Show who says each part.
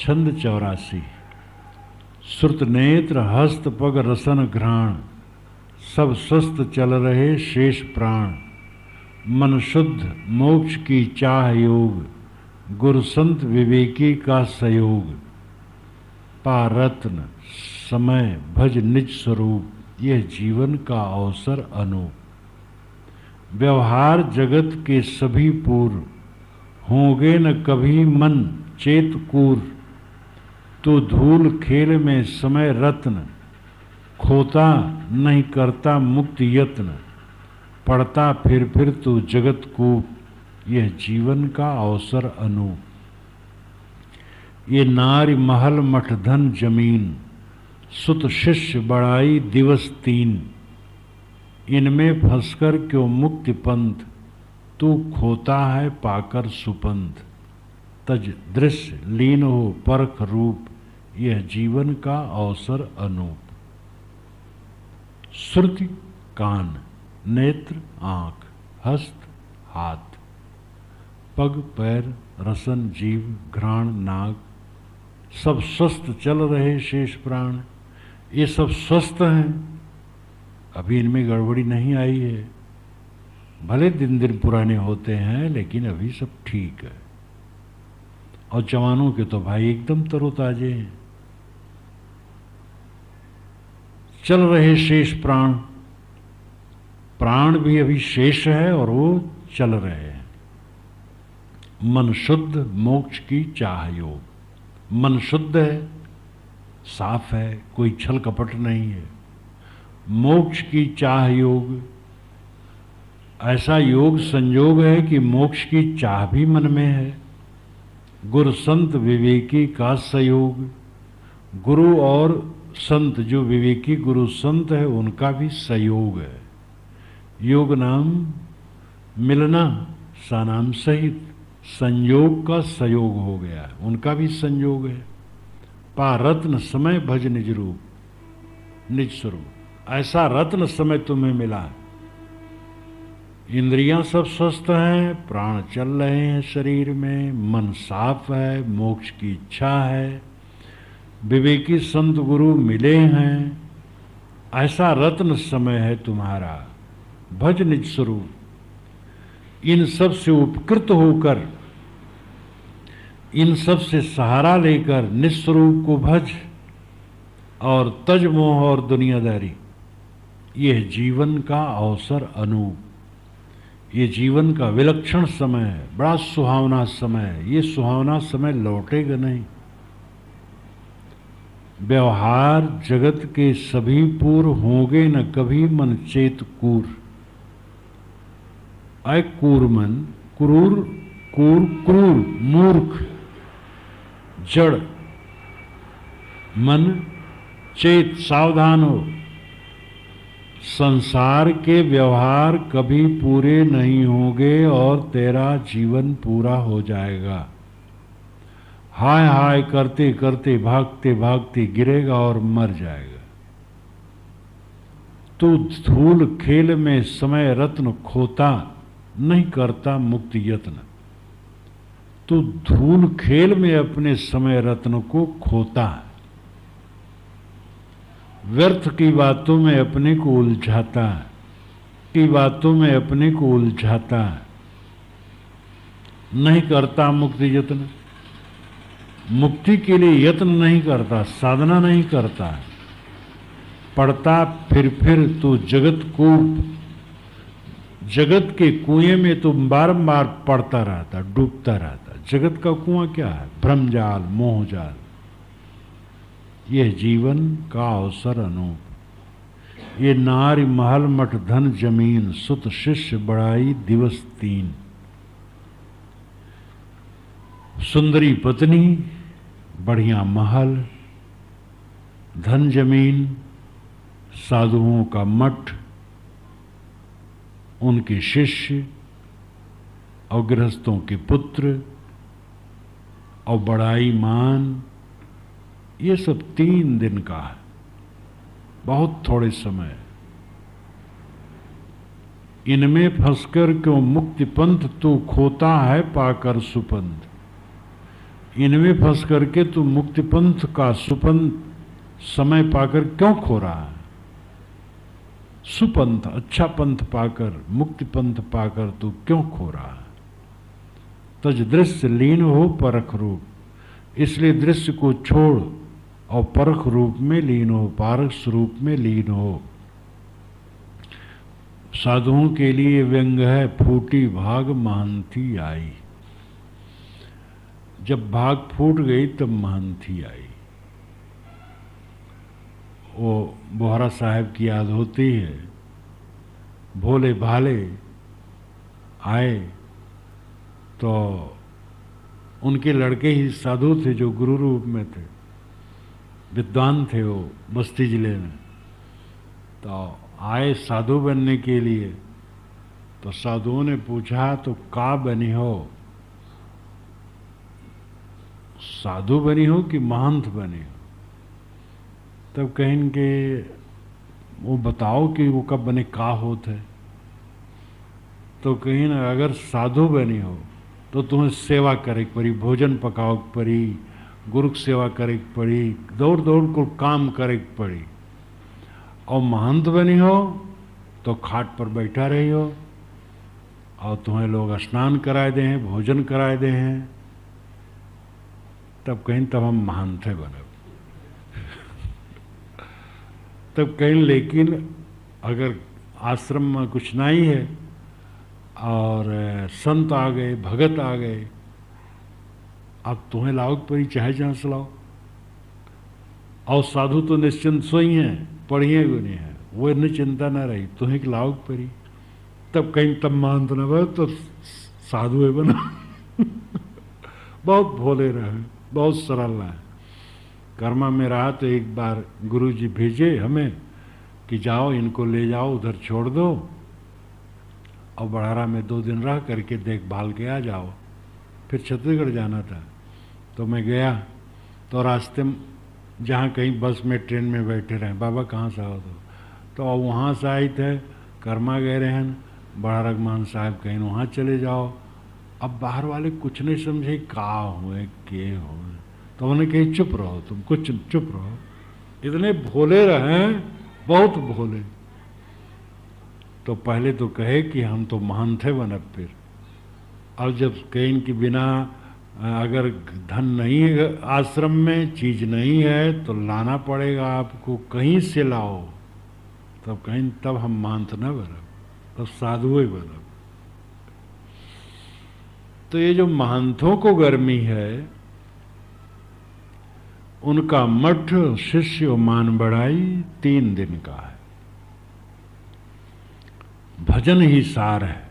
Speaker 1: छंद 84। श्रुत नेत्र हस्त पग रसन घ्राण, सब स्वस्थ चल रहे शेष प्राण। मन शुद्ध मोक्ष की चाह योग, गुरु संत विवेकी का सहयोग। पारत्न समय भज निज स्वरूप, यह जीवन का अवसर अनूप। व्यवहार जगत के सभी पूर्व, होंगे न कभी मन चेत कूर। तो धूल खेल में समय रत्न, खोता नहीं करता मुक्त यत्न। पढ़ता फिर तू जगत कूप, यह जीवन का अवसर अनूप। ये नारी महल मठ धन जमीन, सुत शिष्य बड़ाई दिवस 3। इनमें फंसकर क्यों मुक्ति पंथ, तू खोता है पाकर सुपंथ। तज दृश्य लीन हो परख रूप, यह जीवन का अवसर अनूप। श्रुति कान, नेत्र आँख, हस्त हाथ, पग पैर, रसन जीव, घ्राण नाक, सब स्वस्थ चल रहे शेष प्राण। ये सब स्वस्थ हैं, अभी इनमें गड़बड़ी नहीं आई है। भले दिन दिन पुराने होते हैं लेकिन अभी सब ठीक है। और जवानों के तो भाई एकदम तरोताजे हैं। चल रहे शेष प्राण, प्राण भी अभी शेष है और वो चल रहे हैं। मन शुद्ध मोक्ष की चाह योग, मन शुद्ध है, साफ है, कोई छल कपट नहीं है। मोक्ष की चाह योग, ऐसा योग संयोग है कि मोक्ष की चाह भी मन में है। गुरु संत विवेकी का सहयोग, गुरु और संत जो विवेकी गुरु संत है उनका भी सहयोग है। योग नाम मिलना, सा नाम सहित, संयोग का सहयोग हो गया, उनका भी संयोग है। पा रत्न समय भज निज रूप, निज स्वरूप। ऐसा रत्न समय तुम्हें मिला। इंद्रियां सब स्वस्थ हैं, प्राण चल रहे हैं शरीर में, मन साफ है, मोक्ष की इच्छा है, विवेकी संत गुरु मिले हैं। ऐसा रत्न समय है तुम्हारा, भज निज स्वरूप। इन सब से उपकृत होकर, इन सब से सहारा लेकर निस्वरूप को भज और तज मोह और दुनियादारी। यह जीवन का अवसर अनूप, ये जीवन का विलक्षण समय है, बड़ा सुहावना समय है। ये सुहावना समय लौटेगा नहीं। व्यवहार जगत के सभी पूर्व, होंगे न कभी मन चेत कूर। अय कूर मन, क्रूर, कूर क्रूर, मूर्ख, जड़। मन चेत, सावधान हो। संसार के व्यवहार कभी पूरे नहीं होंगे और तेरा जीवन पूरा हो जाएगा। हाय हाय करते करते, भागते भागते गिरेगा और मर जाएगा। तू धूल खेल में समय रत्न, खोता नहीं करता मुक्त यत्न। तू धूल खेल में अपने समय रत्न को खोता है, व्यर्थ की बातों में अपने को उलझाता है, की बातों में अपने को उलझाता है, नहीं करता मुक्ति यत्न। मुक्ति के लिए यत्न नहीं करता, साधना नहीं करता। पढ़ता फिर तो जगत कूप, जगत के कुएं में तो बारंबार पड़ता रहता, डूबता रहता। जगत का कुआं क्या है? भ्रमजाल, मोहजाल। यह जीवन का अवसर अनूप। ये नारी महल मठ धन जमीन, सुत शिष्य बड़ाई दिवस 3। सुंदरी पत्नी, बढ़िया महल, धन जमीन, साधुओं का मठ, उनके शिष्य और गृहस्थों के पुत्र और बड़ाई मान, ये सब 3 दिन का है, बहुत थोड़े समय। इनमें फंसकर क्यों मुक्ति पंथ, तू खोता है पाकर सुपंथ। इनमें फंस करके तू मुक्ति पंथ का सुपंथ समय पाकर क्यों खो रहा है? सुपंथ अच्छा पंथ पाकर, मुक्ति पंथ पाकर तू क्यों खो रहा है? तज दृश्य लीन हो परख रूप, इसलिए दृश्य को छोड़ और परख रूप में लीन हो, पारस रूप में लीन हो। साधुओं के लिए व्यंग है, फूटी भाग महंती आई। जब भाग फूट गई तब महंती आई। वो बोहरा साहब की याद होती है, भोले भाले आए तो उनके लड़के ही साधु थे जो गुरु रूप में थे, विद्वान थे वो बस्ती जिले में। तो आए साधु बनने के लिए, तो साधुओं ने पूछा तो का बनी हो, साधु बनी हो कि महंत बनी हो? तब कहेंगे वो बताओ कि वो कब बने, का होते? तो कहीं ना अगर साधु बनी हो तो तुम्हें सेवा करे पड़ी, भोजन पकाओ पड़ी, गुरु की सेवा करे पड़ी, दौड़ दौड़ को काम करे पड़ी। और महंत बनी हो तो खाट पर बैठा रही हो और तुम्हें लोग स्नान कराए दे हैं, भोजन कराए दे हैं। तब कहीं तब हम महंत है बने। तब कहीं लेकिन अगर आश्रम में कुछ नहीं है और संत आ गए, भगत आ गए, अब तुम्हें लाओ परी, चाहे जहाँ से लाओ। और साधु तो निश्चिंत सोई हैं, पढ़िए गुनी है, वो इतनी चिंता न रही, तुम्हें लाओ परी। तब कहीं तब महंत न बने तो साधु है बना। बहुत भोले रहे, बहुत सरल रहे। कर्मा में रहा तो एक बार गुरुजी भेजे हमें कि जाओ इनको ले जाओ, उधर छोड़ दो और बड़ारा में 2 दिन रह करके देखभाल के आ जाओ। फिर छत्तीसगढ़ जाना था तो मैं गया, तो रास्ते में जहाँ कहीं बस में ट्रेन में बैठे रहे, बाबा कहाँ से आओ? तो वहाँ से आए थे, कर्मा गए रहे, बड़ा रघमान साहब कहीं वहाँ चले जाओ। अब बाहर वाले कुछ नहीं समझे का हुए के हुए, तो उन्होंने कही चुप रहो, तुम कुछ चुप रहो। इतने भोले रहे, बहुत भोले। तो पहले तो कहे कि हम तो महंत है बन, अब फिर और जब कहीं कि बिना अगर धन नहीं है आश्रम में, चीज नहीं है तो लाना पड़ेगा आपको, कहीं से लाओ। तब कहीं तब हम महंत न बन, तब साधु ही बन। तो ये जो महंतों को गर्मी है, उनका मठ शिष्य मान बढ़ाई 3 दिन का है। भजन ही सार है।